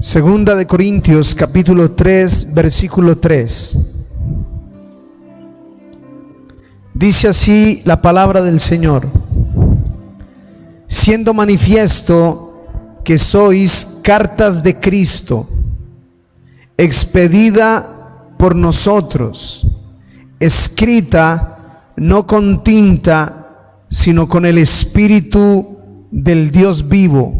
Segunda de Corintios capítulo 3 versículo 3. Dice así la palabra del Señor: siendo manifiesto que sois cartas de Cristo, expedida por nosotros, escrita no con tinta, sino con el Espíritu del Dios vivo,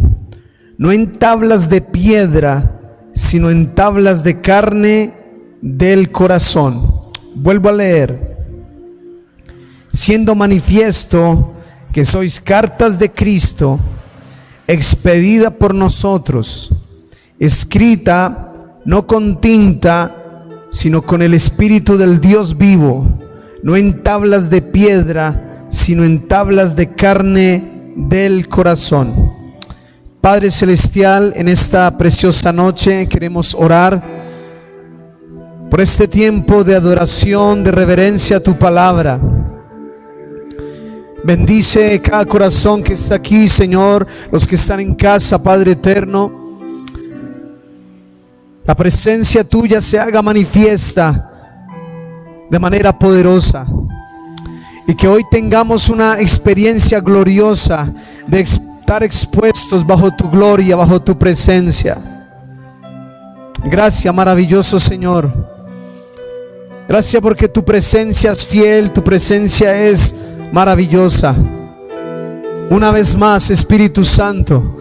no en tablas de piedra, sino en tablas de carne del corazón. Vuelvo a leer: siendo manifiesto que sois cartas de Cristo, expedida por nosotros, escrita no con tinta, sino con el Espíritu del Dios vivo, no en tablas de piedra, sino en tablas de carne del corazón. Padre Celestial, en esta preciosa noche queremos orar por este tiempo de adoración, de reverencia a tu palabra. Bendice cada corazón que está aquí, Señor, los que están en casa, Padre eterno. La presencia tuya se haga manifiesta de manera poderosa, y que hoy tengamos una experiencia gloriosa de estar expuestos bajo tu gloria, bajo tu presencia. Gracias, maravilloso Señor. Gracias porque tu presencia es fiel, tu presencia es maravillosa. Una vez más, Espíritu Santo,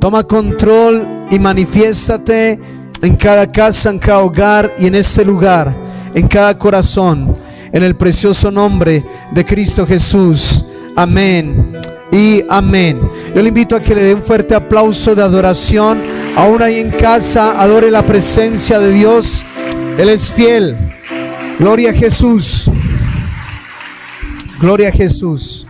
toma control y manifiéstate en cada casa, en cada hogar y en este lugar, en cada corazón, en el precioso nombre de Cristo Jesús. Amén y amén. Yo le invito a que le dé un fuerte aplauso de adoración. Aún ahí en casa, adore la presencia de Dios. Él es fiel. Gloria a Jesús. Gloria a Jesús.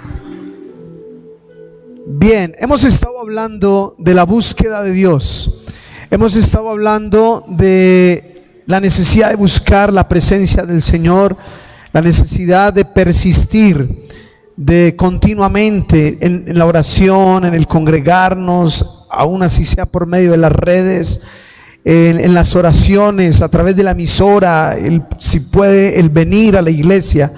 Bien, hemos estado hablando de la búsqueda de Dios. Hemos estado hablando de la necesidad de buscar la presencia del Señor, la necesidad de persistir, de continuamente en la oración, en el congregarnos, aún así sea por medio de las redes, en las oraciones, a través de la emisora, si puede, el venir a la iglesia.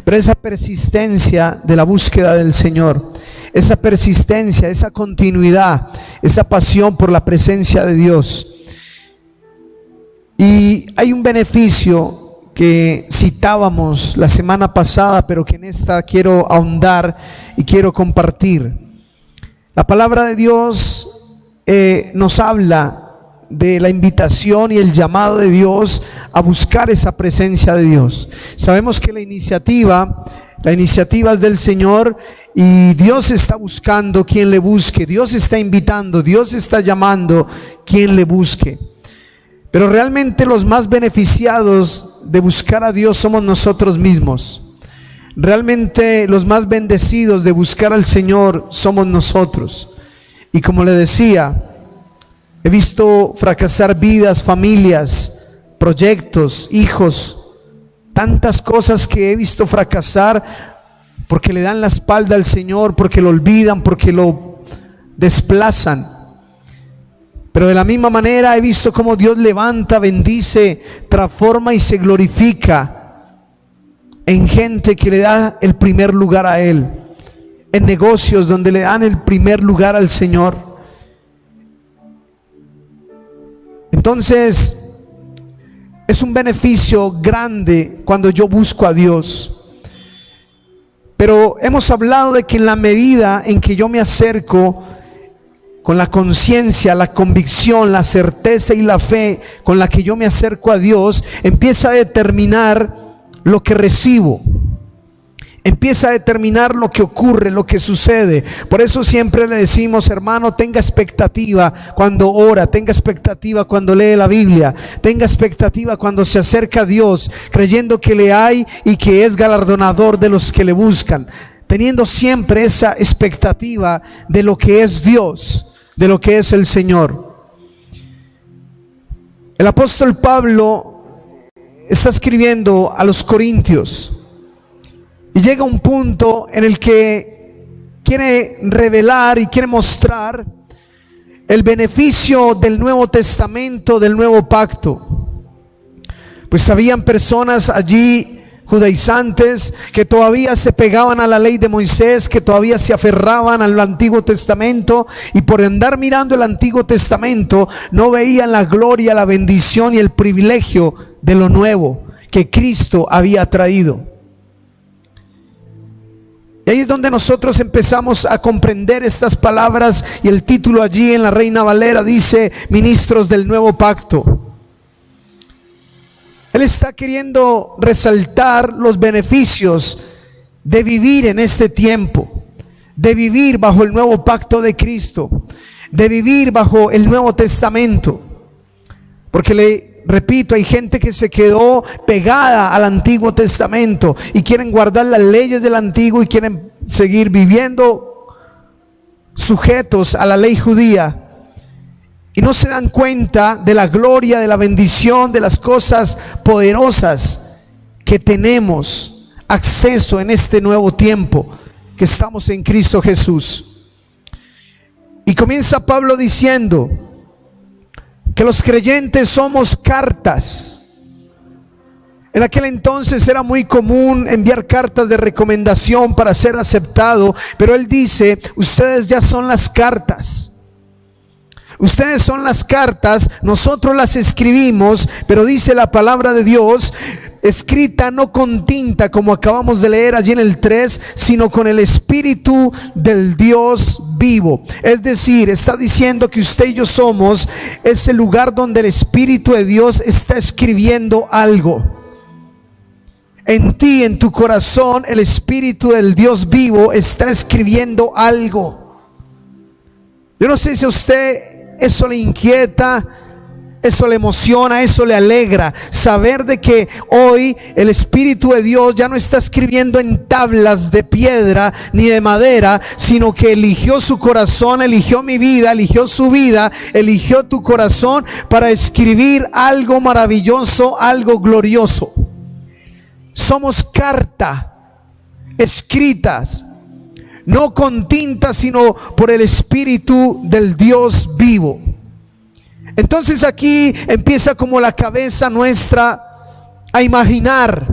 Pero esa persistencia de la búsqueda del Señor, esa persistencia, esa continuidad, esa pasión por la presencia de Dios. Y hay un beneficio que citábamos la semana pasada, pero que en esta quiero ahondar y quiero compartir. La palabra de Dios nos habla de la invitación y el llamado de Dios a buscar esa presencia de Dios. Sabemos que la iniciativa es del Señor, y Dios está buscando quien le busque. Dios está invitando, Dios está llamando quien le busque. Pero realmente los más beneficiados de buscar a Dios somos nosotros mismos. Realmente los más bendecidos de buscar al Señor somos nosotros. Y como le decía, he visto fracasar vidas, familias, proyectos, hijos, tantas cosas que he visto fracasar porque le dan la espalda al Señor, porque lo olvidan, porque lo desplazan. Pero de la misma manera he visto cómo Dios levanta, bendice, transforma y se glorifica en gente que le da el primer lugar a Él, en negocios donde le dan el primer lugar al Señor. Entonces, es un beneficio grande cuando yo busco a Dios. Pero hemos hablado de que en la medida en que yo me acerco con la conciencia, la convicción, la certeza y la fe con la que yo me acerco a Dios, empieza a determinar lo que recibo. Empieza a determinar lo que ocurre, lo que sucede. Por eso siempre le decimos, hermano, tenga expectativa cuando ora, tenga expectativa cuando lee la Biblia, tenga expectativa cuando se acerca a Dios, creyendo que le hay y que es galardonador de los que le buscan, teniendo siempre esa expectativa de lo que es Dios, de lo que es el Señor. El apóstol Pablo está escribiendo a los Corintios y llega un punto en el que quiere revelar y quiere mostrar el beneficio del Nuevo Testamento, del Nuevo Pacto. Pues habían personas allí, judaizantes, que todavía se pegaban a la ley de Moisés, que todavía se aferraban al Antiguo Testamento, y por andar mirando el Antiguo Testamento no veían la gloria, la bendición y el privilegio de lo nuevo que Cristo había traído. Y ahí es donde nosotros empezamos a comprender estas palabras, y el título allí en la Reina Valera dice: ministros del nuevo pacto. Él está queriendo resaltar los beneficios de vivir en este tiempo, de vivir bajo el nuevo pacto de Cristo, de vivir bajo el Nuevo Testamento. Porque le repito, hay gente que se quedó pegada al Antiguo Testamento y quieren guardar las leyes del Antiguo y quieren seguir viviendo sujetos a la ley judía. Y no se dan cuenta de la gloria, de la bendición, de las cosas poderosas que tenemos acceso en este nuevo tiempo que estamos en Cristo Jesús. Y comienza Pablo diciendo que los creyentes somos cartas. En aquel entonces era muy común enviar cartas de recomendación para ser aceptado, pero él dice: ustedes ya son las cartas. Ustedes son las cartas, nosotros las escribimos, pero dice la palabra de Dios, escrita no con tinta, como acabamos de leer allí en el 3, sino con el Espíritu del Dios vivo. Es decir, está diciendo que usted y yo somos ese lugar donde el Espíritu de Dios está escribiendo algo. En ti, en tu corazón, el Espíritu del Dios vivo está escribiendo algo. Yo no sé si a usted eso le inquieta, eso le emociona, eso le alegra, saber de que hoy el Espíritu de Dios ya no está escribiendo en tablas de piedra ni de madera, sino que eligió su corazón, eligió mi vida, eligió su vida, eligió tu corazón para escribir algo maravilloso, algo glorioso. Somos carta escritas, no con tinta, sino por el Espíritu del Dios vivo. Entonces aquí empieza como la cabeza nuestra a imaginar.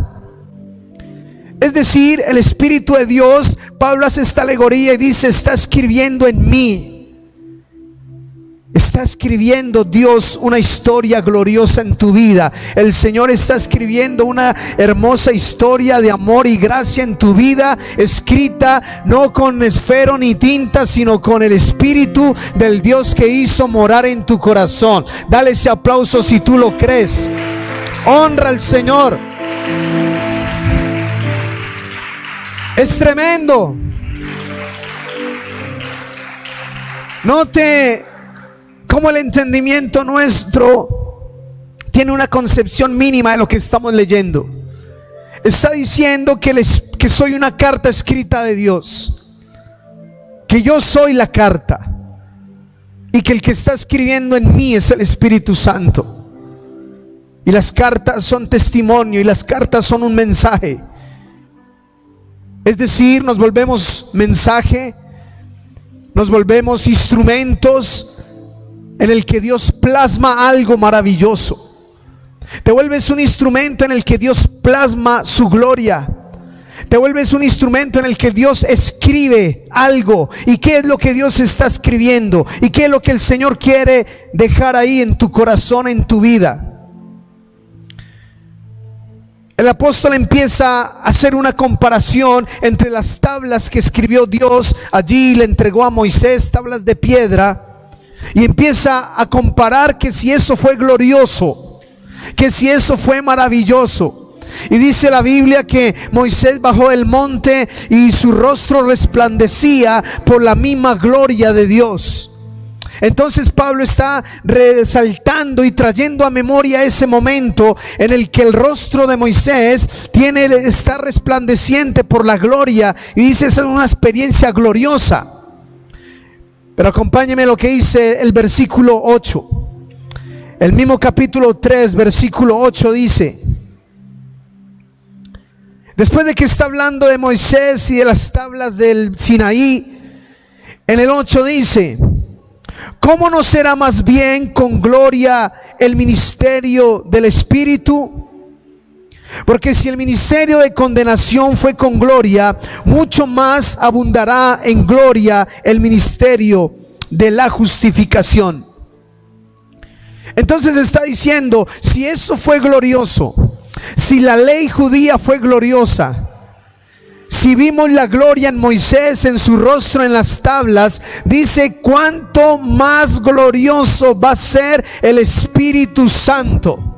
Es decir, el Espíritu de Dios, Pablo hace esta alegoría y dice: está escribiendo en mí. Está escribiendo Dios una historia gloriosa en tu vida. El Señor está escribiendo una hermosa historia de amor y gracia en tu vida, escrita no con esfero ni tinta, sino con el Espíritu del Dios que hizo morar en tu corazón. Dale ese aplauso si tú lo crees. Honra al Señor. Es tremendo. Note cómo el entendimiento nuestro tiene una concepción mínima de lo que estamos leyendo. Está diciendo que soy una carta escrita de Dios, que yo soy la carta, y que el que está escribiendo en mí es el Espíritu Santo. Y las cartas son testimonio, y las cartas son un mensaje. Es decir, nos volvemos mensaje, nos volvemos instrumentos en el que Dios plasma algo maravilloso. Te vuelves un instrumento en el que Dios plasma su gloria. Te vuelves un instrumento en el que Dios escribe algo. ¿Y qué es lo que Dios está escribiendo? ¿Y qué es lo que el Señor quiere dejar ahí en tu corazón, en tu vida? El apóstol empieza a hacer una comparación entre las tablas que escribió Dios. Allí le entregó a Moisés tablas de piedra. Y empieza a comparar que si eso fue glorioso, que si eso fue maravilloso. Y dice la Biblia que Moisés bajó del monte y su rostro resplandecía por la misma gloria de Dios. Entonces Pablo está resaltando y trayendo a memoria ese momento en el que el rostro de Moisés está resplandeciente por la gloria. Y dice: esa es una experiencia gloriosa. Pero acompáñeme lo que dice el versículo 8. El mismo capítulo 3, versículo 8 dice: después de que está hablando de Moisés y de las tablas del Sinaí, en el 8 dice: ¿cómo no será más bien con gloria el ministerio del Espíritu? Porque si el ministerio de condenación fue con gloria, mucho más abundará en gloria el ministerio de la justificación. Entonces está diciendo, si eso fue glorioso, si la ley judía fue gloriosa, si vimos la gloria en Moisés, en su rostro en las tablas, dice, cuánto más glorioso va a ser el Espíritu Santo.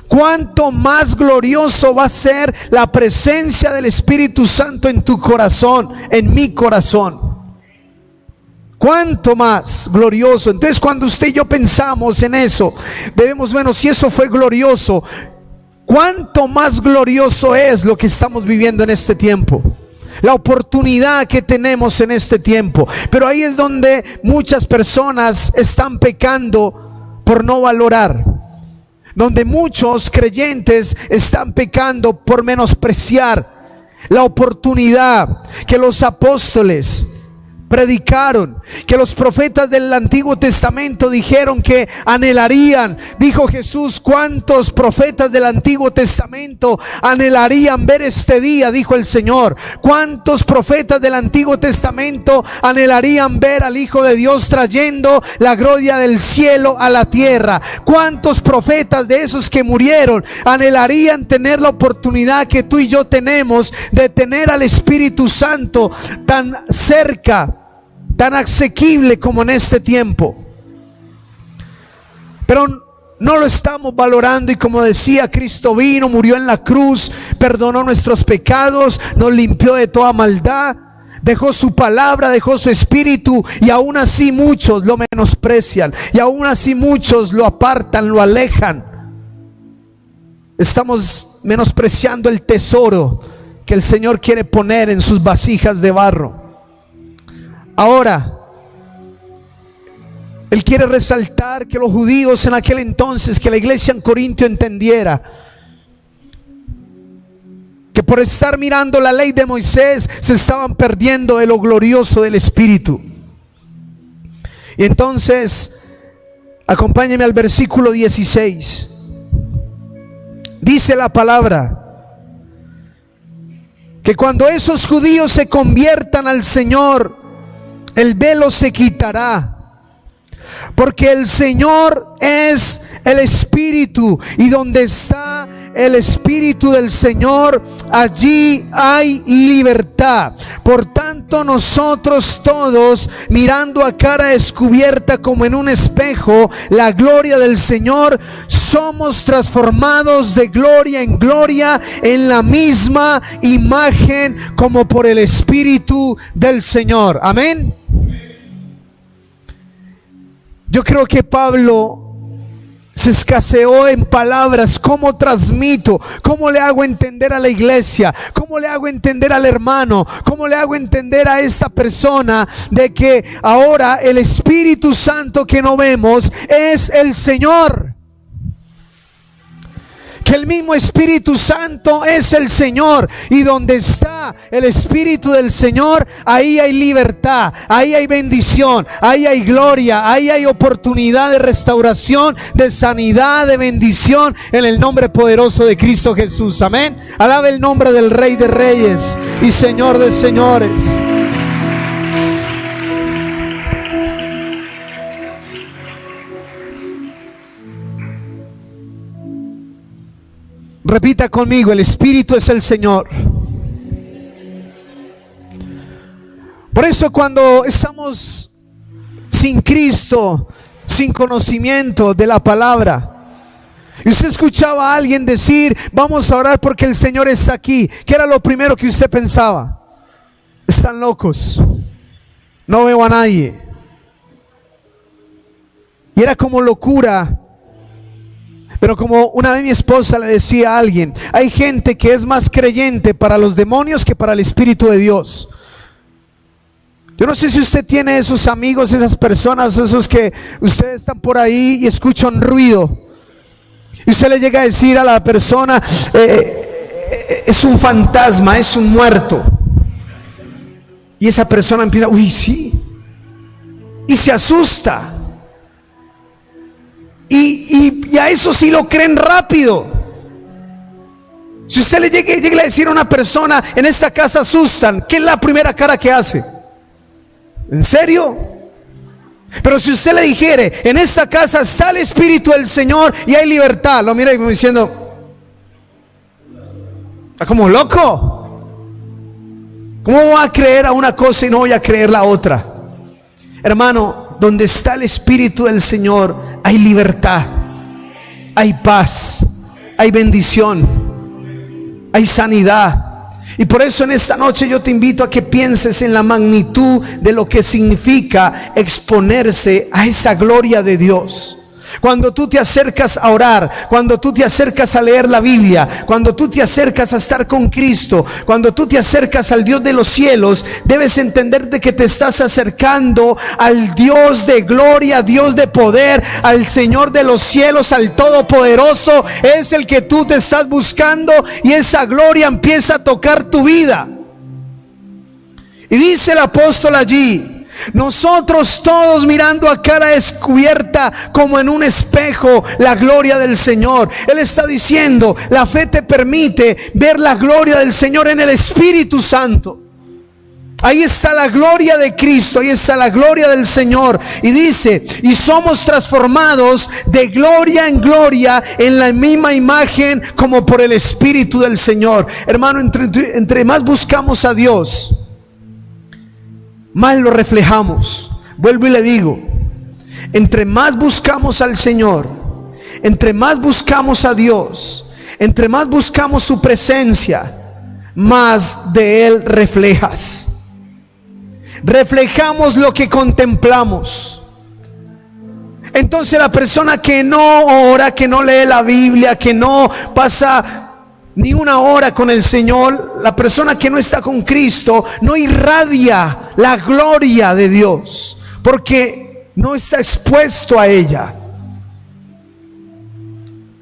Cuánto más glorioso va a ser la presencia del Espíritu Santo en tu corazón, en mi corazón. Cuánto más glorioso. Entonces, cuando usted y yo pensamos en eso, debemos, bueno, si eso fue glorioso, cuánto más glorioso es lo que estamos viviendo en este tiempo, la oportunidad que tenemos en este tiempo. Pero ahí es donde muchas personas están pecando por no valorar, donde muchos creyentes están pecando por menospreciar la oportunidad que los apóstoles predicaron, que los profetas del Antiguo Testamento dijeron que anhelarían. Dijo Jesús, ¿cuántos profetas del Antiguo Testamento anhelarían ver este día? Dijo el Señor. ¿Cuántos profetas del Antiguo Testamento anhelarían ver al Hijo de Dios trayendo la gloria del cielo a la tierra? ¿Cuántos profetas de esos que murieron anhelarían tener la oportunidad que tú y yo tenemos de tener al Espíritu Santo tan cerca, tan asequible como en este tiempo? Pero no lo estamos valorando. Y como decía, Cristo vino, murió en la cruz, perdonó nuestros pecados, nos limpió de toda maldad, dejó su palabra, dejó su Espíritu, y aún así muchos lo menosprecian, y aún así muchos lo apartan, lo alejan. Estamos menospreciando el tesoro que el Señor quiere poner en sus vasijas de barro. Ahora, Él quiere resaltar que los judíos en aquel entonces, que la iglesia en Corinto entendiera que por estar mirando la ley de Moisés se estaban perdiendo de lo glorioso del Espíritu. Y entonces, acompáñenme al versículo 16. Dice la palabra que cuando esos judíos se conviertan al Señor, el velo se quitará, porque el Señor es el Espíritu, y donde está el Espíritu del Señor, allí hay libertad. Por tanto, nosotros todos, mirando a cara descubierta como en un espejo la gloria del Señor, somos transformados de gloria en gloria en la misma imagen como por el Espíritu del Señor. Amén. Yo creo que Pablo se escaseó en palabras. ¿Cómo transmito? ¿Cómo le hago entender a la iglesia? ¿Cómo le hago entender al hermano? ¿Cómo le hago entender a esta persona de que ahora el Espíritu Santo que no vemos es el Señor? Que el mismo Espíritu Santo es el Señor, y donde está el Espíritu del Señor, ahí hay libertad, ahí hay bendición, ahí hay gloria, ahí hay oportunidad de restauración, de sanidad, de bendición, en el nombre poderoso de Cristo Jesús. Amén. Alabe el nombre del Rey de Reyes y Señor de Señores. Repita conmigo: el Espíritu es el Señor. Por eso cuando estamos sin Cristo, sin conocimiento de la palabra, y usted escuchaba a alguien decir, vamos a orar porque el Señor está aquí, ¿qué era lo primero que usted pensaba? Están locos, no veo a nadie. Y era como locura. Pero como una vez mi esposa le decía a alguien, hay gente que es más creyente para los demonios que para el Espíritu de Dios. Yo no sé si usted tiene esos amigos, esas personas, esos que ustedes están por ahí y escuchan ruido, y usted le llega a decir a la persona, es un fantasma, es un muerto. Y esa persona empieza, uy, sí. y se asusta. Y a eso sí lo creen rápido. Si usted le llega a decir a una persona, en esta casa asustan, ¿qué es la primera cara que hace? ¿En serio? Pero si usted le dijere, en esta casa está el Espíritu del Señor y hay libertad, lo mira como diciendo, está como loco. ¿Cómo voy a creer a una cosa y no voy a creer la otra? Hermano, donde está el Espíritu del Señor hay libertad, hay paz, hay bendición, hay sanidad. Y por eso en esta noche yo te invito a que pienses en la magnitud de lo que significa exponerse a esa gloria de Dios. Cuando tú te acercas a orar, cuando tú te acercas a leer la Biblia, cuando tú te acercas a estar con Cristo, cuando tú te acercas al Dios de los cielos, debes entender de que te estás acercando al Dios de gloria, Dios de poder, al Señor de los cielos, al Todopoderoso. Es el que tú te estás buscando y esa gloria empieza a tocar tu vida. Y dice el apóstol allí: nosotros todos mirando a cara descubierta como en un espejo la gloria del Señor. Él está diciendo, la fe te permite ver la gloria del Señor en el Espíritu Santo. Ahí está la gloria de Cristo, ahí está la gloria del Señor. Y dice, y somos transformados de gloria en gloria en la misma imagen como por el Espíritu del Señor. Hermano, entre más buscamos a Dios, más lo reflejamos. Vuelvo y le digo, entre más buscamos al Señor, entre más buscamos a Dios, entre más buscamos su presencia, más de Él reflejas. Reflejamos lo que contemplamos. Entonces la persona que no ora, que no lee la Biblia, que no pasa ni una hora con el Señor, la persona que no está con Cristo no irradia la gloria de Dios, porque no está expuesto a ella.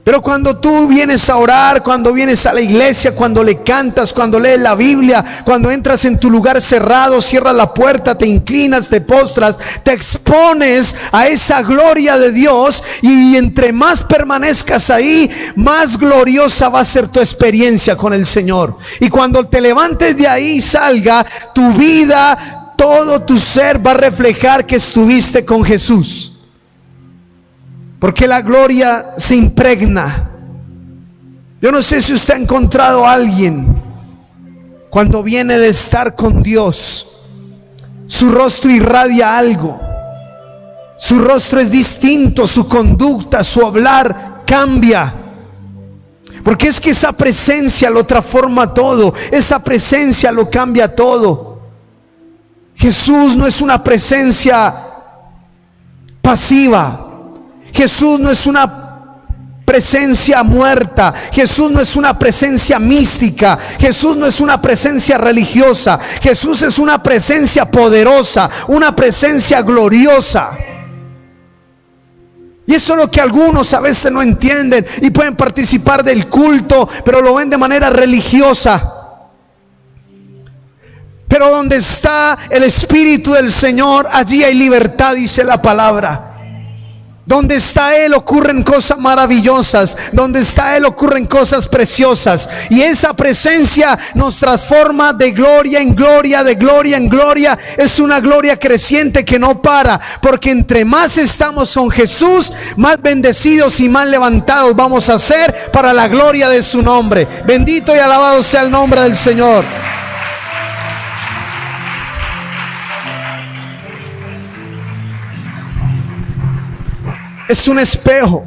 Pero cuando tú vienes a orar, cuando vienes a la iglesia, cuando le cantas, cuando lees la Biblia, cuando entras en tu lugar cerrado, cierras la puerta, te inclinas, te postras, te expones a esa gloria de Dios, y entre más permanezcas ahí, más gloriosa va a ser tu experiencia con el Señor. Y cuando te levantes de ahí y salga, tu vida, todo tu ser va a reflejar que estuviste con Jesús. Porque la gloria se impregna. Yo no sé si usted ha encontrado a alguien cuando viene de estar con Dios, su rostro irradia algo, su rostro es distinto, su conducta, su hablar cambia. Porque es que esa presencia lo transforma todo, esa presencia lo cambia todo. Jesús no es una presencia pasiva. Jesús no es una presencia muerta. Jesús no es una presencia mística. Jesús no es una presencia religiosa. Jesús es una presencia poderosa, una presencia gloriosa. Y eso es lo que algunos a veces no entienden y pueden participar del culto, pero lo ven de manera religiosa. Pero donde está el Espíritu del Señor, allí hay libertad, dice la palabra. Donde está Él ocurren cosas maravillosas. Donde está Él ocurren cosas preciosas. Y esa presencia nos transforma de gloria en gloria, de gloria en gloria. Es una gloria creciente que no para. Porque entre más estamos con Jesús, más bendecidos y más levantados vamos a ser para la gloria de su nombre. Bendito y alabado sea el nombre del Señor. Es un espejo.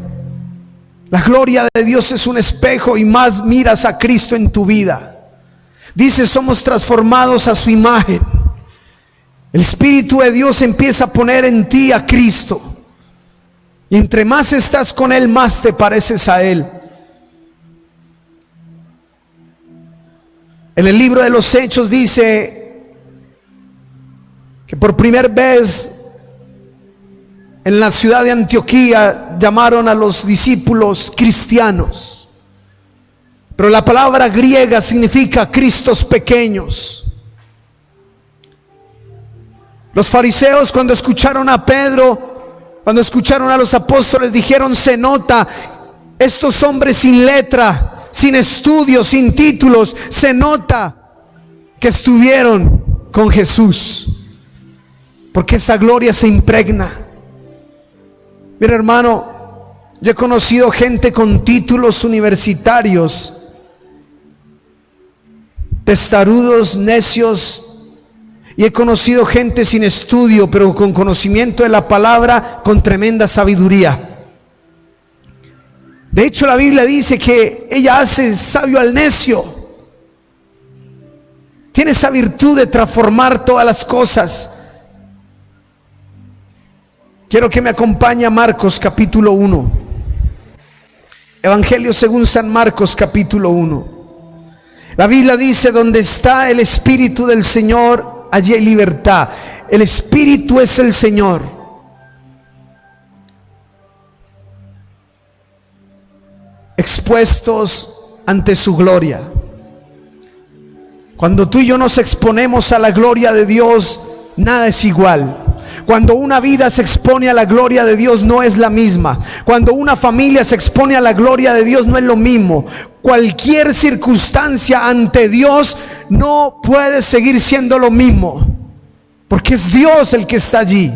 La gloria de Dios es un espejo, y más miras a Cristo en tu vida. Dice, somos transformados a su imagen. El Espíritu de Dios empieza a poner en ti a Cristo. Y entre más estás con Él, más te pareces a Él. En el libro de los Hechos dice que por primera vez en la ciudad de Antioquía llamaron a los discípulos cristianos. Pero la palabra griega significa Cristos pequeños. Los fariseos, cuando escucharon a Pedro, cuando escucharon a los apóstoles, dijeron: se nota, estos hombres sin letra, sin estudios, sin títulos, se nota que estuvieron con Jesús, porque esa gloria se impregna. Mira, hermano, yo he conocido gente con títulos universitarios, testarudos, necios, y he conocido gente sin estudio, pero con conocimiento de la palabra, con tremenda sabiduría. De hecho, la Biblia dice que ella hace sabio al necio. Tiene esa virtud de transformar todas las cosas. Quiero que me acompañe a Marcos capítulo 1. Evangelio según San Marcos capítulo 1. La Biblia dice: donde está el Espíritu del Señor, allí hay libertad. El Espíritu es el Señor. Expuestos ante su gloria. Cuando tú y yo nos exponemos a la gloria de Dios, nada es igual. Cuando una vida se expone a la gloria de Dios, no es la misma. Cuando una familia se expone a la gloria de Dios, no es lo mismo. Cualquier circunstancia ante Dios no puede seguir siendo lo mismo, porque es Dios el que está allí.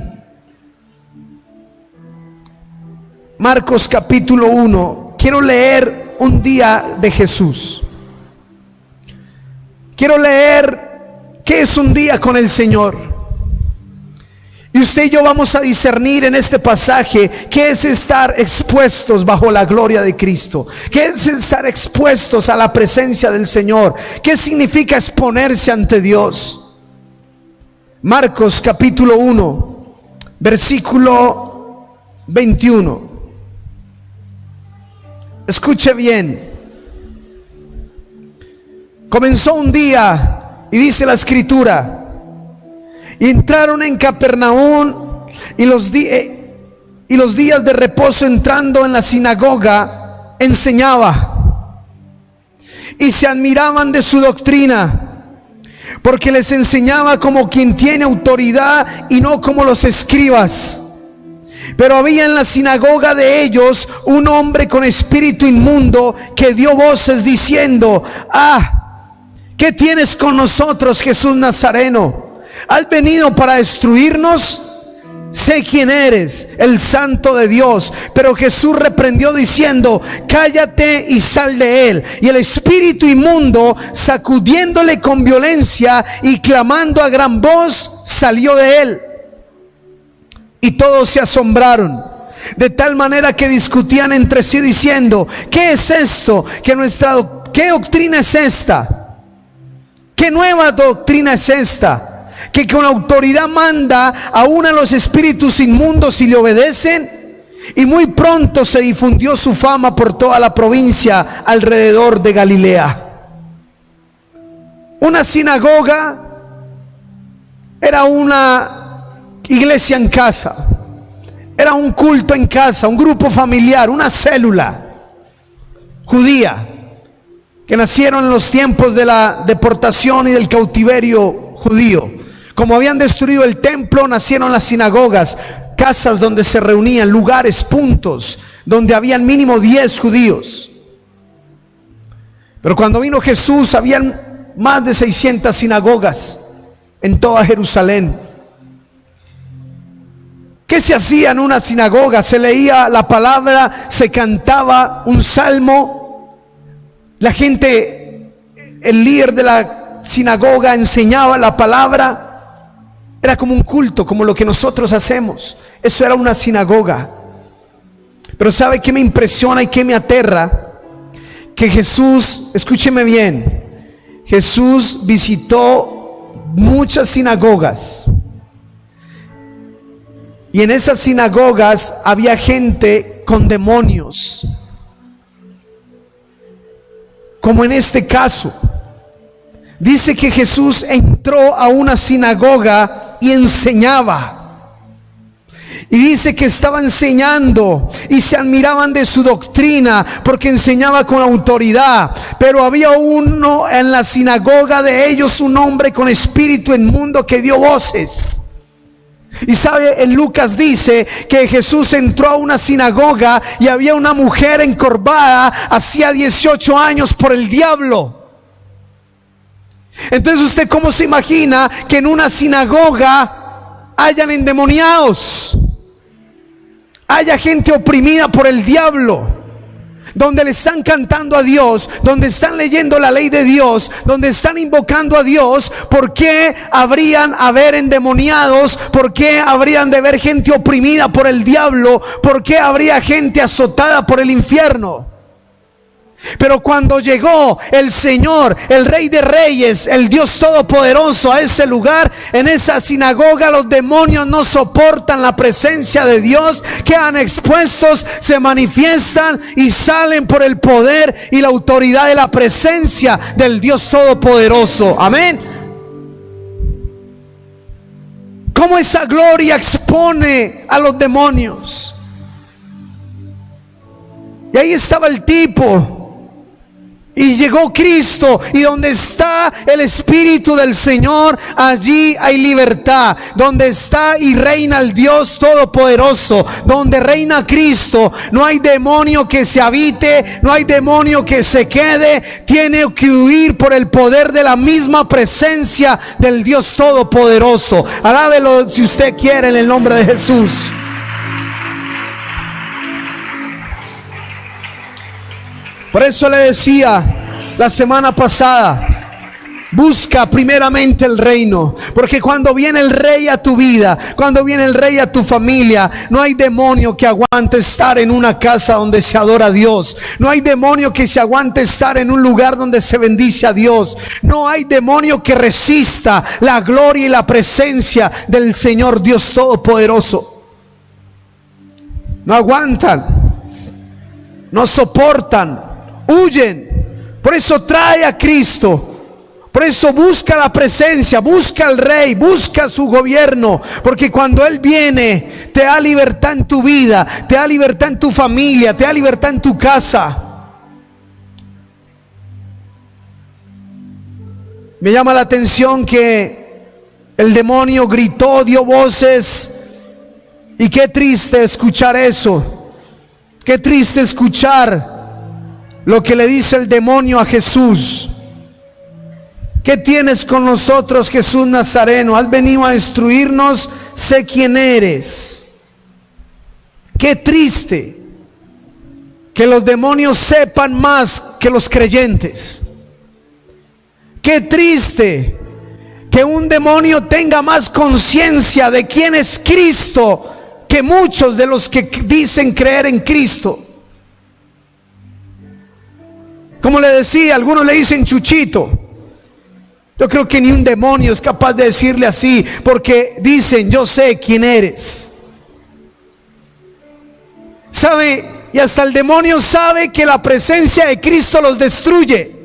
Marcos capítulo 1. Quiero leer un día de Jesús. Quiero leer qué es un día con el Señor. Y usted y yo vamos a discernir en este pasaje qué es estar expuestos bajo la gloria de Cristo, qué es estar expuestos a la presencia del Señor, qué significa exponerse ante Dios. Marcos capítulo 1, versículo 21. Escuche bien. Comenzó un día, y dice la Escritura, y entraron en Capernaum, y los días de reposo, entrando en la sinagoga, enseñaba, y se admiraban de su doctrina, porque les enseñaba como quien tiene autoridad y no como los escribas. Pero había en la sinagoga de ellos un hombre con espíritu inmundo, que dio voces diciendo: ¿qué tienes con nosotros, Jesús Nazareno? ¿Has venido para destruirnos? Sé quién eres, el Santo de Dios. Pero Jesús reprendió diciendo: cállate y sal de él. Y el espíritu inmundo, sacudiéndole con violencia y clamando a gran voz, salió de él. Y todos se asombraron, de tal manera que discutían entre sí diciendo: ¿qué es esto? ¿Qué doctrina es esta? ¿Qué nueva doctrina es esta? Que con autoridad manda aún a los espíritus inmundos y le obedecen. Y muy pronto se difundió su fama por toda la provincia alrededor de Galilea. Una sinagoga era una iglesia en casa, era un culto en casa, un grupo familiar, una célula judía que nacieron en los tiempos de la deportación y del cautiverio judío. Como habían destruido el templo, nacieron las sinagogas, casas donde se reunían, lugares, puntos donde habían mínimo 10 judíos. Pero cuando vino Jesús, habían más de 600 sinagogas en toda Jerusalén. ¿Qué se hacía en una sinagoga? Se leía la palabra, se cantaba un salmo, la gente, el líder de la sinagoga enseñaba la palabra. Era como un culto, como lo que nosotros hacemos. Eso era una sinagoga. Pero ¿sabe qué me impresiona y qué me aterra? Que Jesús, escúcheme bien, Jesús visitó muchas sinagogas. Y en esas sinagogas había gente con demonios, como en este caso. Dice que Jesús entró a una sinagoga y enseñaba. Y dice que estaba enseñando y se admiraban de su doctrina, porque enseñaba con autoridad. Pero había uno en la sinagoga de ellos, un hombre con espíritu inmundo, que dio voces. Y sabe, en Lucas dice que Jesús entró a una sinagoga y había una mujer encorvada hacía 18 años por el diablo. Entonces, ¿usted cómo se imagina que en una sinagoga hayan endemoniados, haya gente oprimida por el diablo, donde le están cantando a Dios, donde están leyendo la ley de Dios, donde están invocando a Dios? ¿Por qué habrían haber endemoniados? ¿Por qué habrían de haber gente oprimida por el diablo? ¿Por qué habría gente azotada por el infierno? Pero cuando llegó el Señor, el Rey de Reyes, el Dios Todopoderoso a ese lugar, en esa sinagoga, los demonios no soportan la presencia de Dios, quedan expuestos, se manifiestan y salen por el poder y la autoridad de la presencia del Dios Todopoderoso. Amén. ¿Cómo esa gloria expone a los demonios? Y ahí estaba el tipo. Y llegó Cristo, y donde está el Espíritu del Señor, allí hay libertad. Donde está y reina el Dios Todopoderoso, donde reina Cristo, no hay demonio que se habite, no hay demonio que se quede. Tiene que huir por el poder de la misma presencia del Dios Todopoderoso. Alábelo si usted quiere, en el nombre de Jesús. Por eso le decía la semana pasada, busca primeramente el reino, porque cuando viene el Rey a tu vida, cuando viene el Rey a tu familia, no hay demonio que aguante estar en una casa donde se adora a Dios. No hay demonio que se aguante estar en un lugar donde se bendice a Dios. No hay demonio que resista la gloria y la presencia del Señor Dios Todopoderoso. No aguantan, no soportan, huyen. Por eso trae a Cristo. Por eso busca la presencia, busca al Rey, busca su gobierno. Porque cuando Él viene, te da libertad en tu vida, te da libertad en tu familia, te da libertad en tu casa. Me llama la atención que el demonio gritó, dio voces. Y qué triste escuchar eso. Qué triste escuchar lo que le dice el demonio a Jesús. ¿Qué tienes con nosotros, Jesús Nazareno? ¿Has venido a destruirnos? Sé quién eres. Qué triste que los demonios sepan más que los creyentes. Qué triste que un demonio tenga más conciencia de quién es Cristo que muchos de los que dicen creer en Cristo. Como le decía, algunos le dicen Chuchito. Yo creo que ni un demonio es capaz de decirle así, porque dicen, yo sé quién eres. ¿Sabe? Y hasta el demonio sabe que la presencia de Cristo los destruye.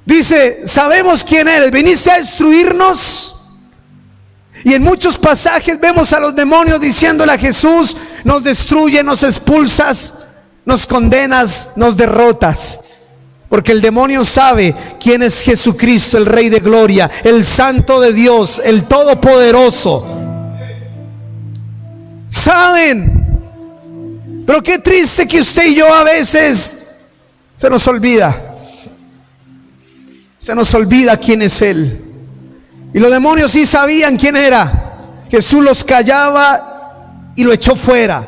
Dice, sabemos quién eres, viniste a destruirnos. Y en muchos pasajes vemos a los demonios diciéndole a Jesús, nos destruye, nos expulsas, nos condenas, nos derrotas. Porque el demonio sabe quién es Jesucristo, el Rey de Gloria, el Santo de Dios, el Todopoderoso. ¿Saben? Pero qué triste que usted y yo a veces se nos olvida. Se nos olvida quién es Él. Y los demonios sí sabían quién era. Jesús los callaba y lo echó fuera.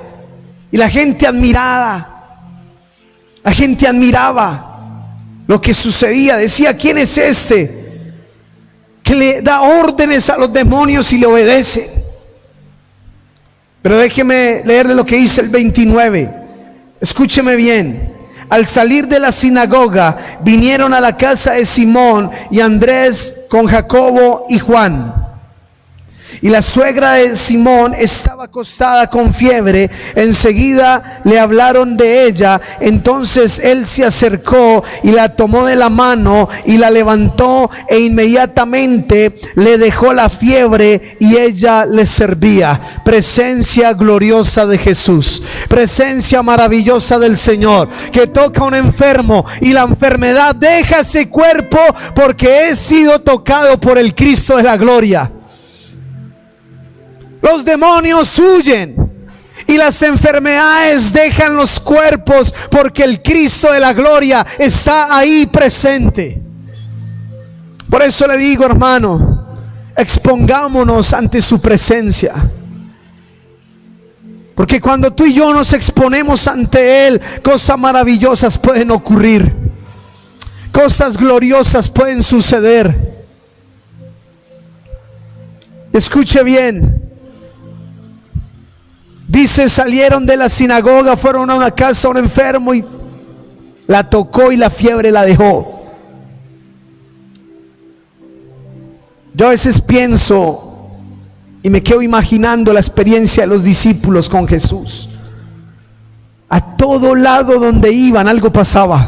Y la gente admiraba. La gente admiraba lo que sucedía. Decía, ¿quién es este que le da órdenes a los demonios y le obedecen? Pero déjeme leerle lo que dice el 29. Escúcheme bien. Al salir de la sinagoga, vinieron a la casa de Simón y Andrés con Jacobo y Juan. Y la suegra de Simón estaba acostada con fiebre. Enseguida le hablaron de ella. Entonces él se acercó y la tomó de la mano y la levantó, e inmediatamente le dejó la fiebre y ella le servía. Presencia gloriosa de Jesús, presencia maravillosa del Señor, que toca a un enfermo y la enfermedad deja ese cuerpo porque he sido tocado por el Cristo de la gloria. Los demonios huyen y las enfermedades dejan los cuerpos, porque el Cristo de la gloria está ahí presente. Por eso le digo, hermano, expongámonos ante su presencia, porque cuando tú y yo nos exponemos ante Él, cosas maravillosas pueden ocurrir, cosas gloriosas pueden suceder. Escuche bien. Dice, salieron de la sinagoga, fueron a una casa a un enfermo y la tocó y la fiebre la dejó. Yo a veces pienso y me quedo imaginando la experiencia de los discípulos con Jesús. A todo lado donde iban algo pasaba.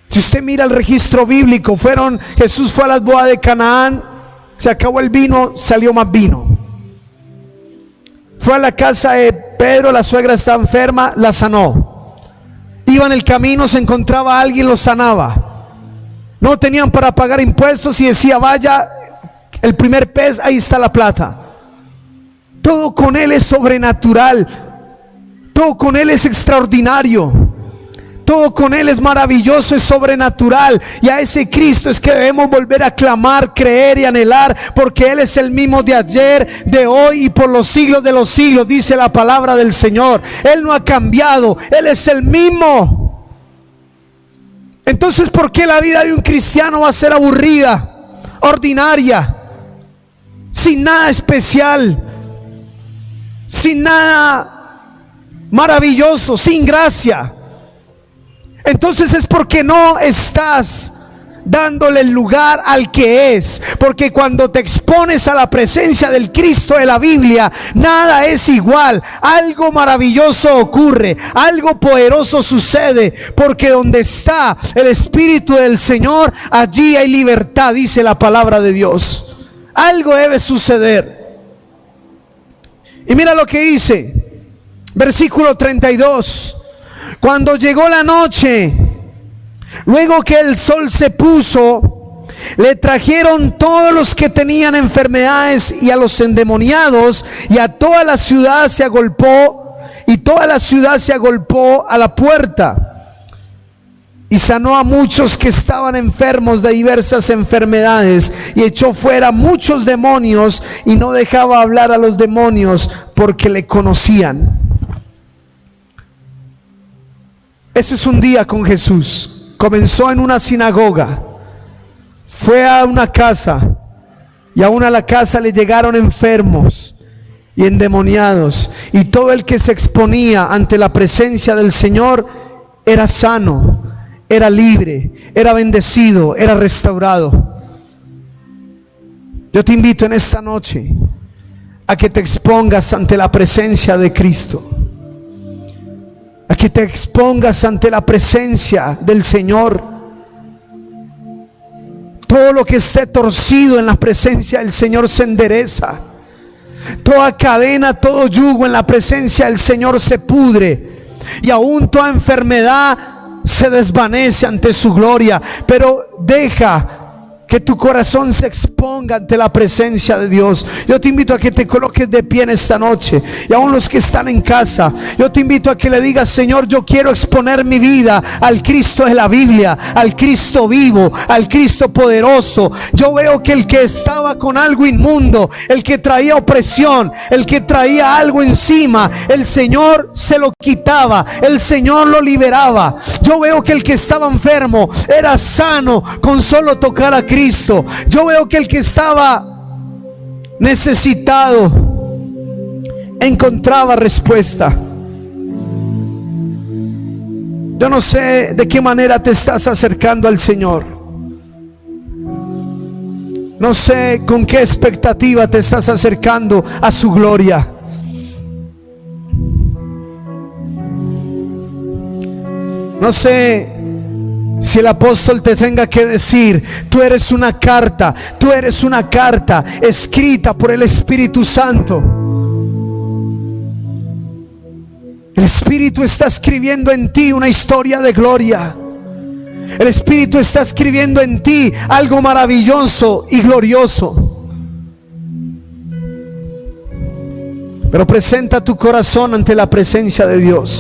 Si usted mira el registro bíblico, Jesús fue a las bodas de Canaán, se acabó el vino, salió más vino. Fue a la casa de Pedro, la suegra estaba enferma, la sanó. Iba en el camino, se encontraba a alguien, lo sanaba. No tenían para pagar impuestos y decía, vaya, el primer pez, ahí está la plata. Todo con Él es sobrenatural, todo con Él es extraordinario, todo con Él es maravilloso, es sobrenatural. Y a ese Cristo es que debemos volver a clamar, creer y anhelar, porque Él es el mismo de ayer, de hoy y por los siglos de los siglos, dice la palabra del Señor. Él no ha cambiado, Él es el mismo. Entonces, ¿por qué la vida de un cristiano va a ser aburrida, ordinaria, sin nada especial, sin nada maravilloso, sin gracia? Entonces es porque no estás dándole el lugar al que es. Porque cuando te expones a la presencia del Cristo de la Biblia, nada es igual. Algo maravilloso ocurre, algo poderoso sucede, porque donde está el Espíritu del Señor, allí hay libertad, dice la palabra de Dios. Algo debe suceder. Y mira lo que dice, versículo 32. Cuando llegó la noche, luego que el sol se puso, le trajeron todos los que tenían enfermedades y a los endemoniados, y a toda la ciudad se agolpó, y toda la ciudad se agolpó a la puerta, y sanó a muchos que estaban enfermos de diversas enfermedades, y echó fuera muchos demonios, y no dejaba hablar a los demonios porque le conocían. Ese es un día con Jesús. Comenzó en una sinagoga, fue a una casa, y aún a la casa le llegaron enfermos y endemoniados, y todo el que se exponía ante la presencia del Señor era sano, era libre, era bendecido, era restaurado. Yo te invito en esta noche a que te expongas ante la presencia de Cristo, a que te expongas ante la presencia del Señor. Todo lo que esté torcido en la presencia del Señor se endereza. Toda cadena, todo yugo en la presencia del Señor se pudre, y aún toda enfermedad se desvanece ante su gloria. Pero deja que tu corazón se exponga ante la presencia de Dios. Yo te invito a que te coloques de pie en esta noche, y aún los que están en casa, yo te invito a que le digas: Señor, yo quiero exponer mi vida al Cristo de la Biblia, al Cristo vivo, al Cristo poderoso. Yo veo que el que estaba con algo inmundo, el que traía opresión, el que traía algo encima, el Señor se lo quitaba, el Señor lo liberaba. Yo veo que el que estaba enfermo era sano con solo tocar a Cristo. Yo veo que el que estaba necesitado encontraba respuesta. Yo no sé de qué manera te estás acercando al Señor. No sé con qué expectativa te estás acercando a su gloria. No sé si el apóstol te tenga que decir: tú eres una carta escrita por el Espíritu Santo. El Espíritu está escribiendo en ti una historia de gloria. El Espíritu está escribiendo en ti algo maravilloso y glorioso. Pero presenta tu corazón ante la presencia de Dios.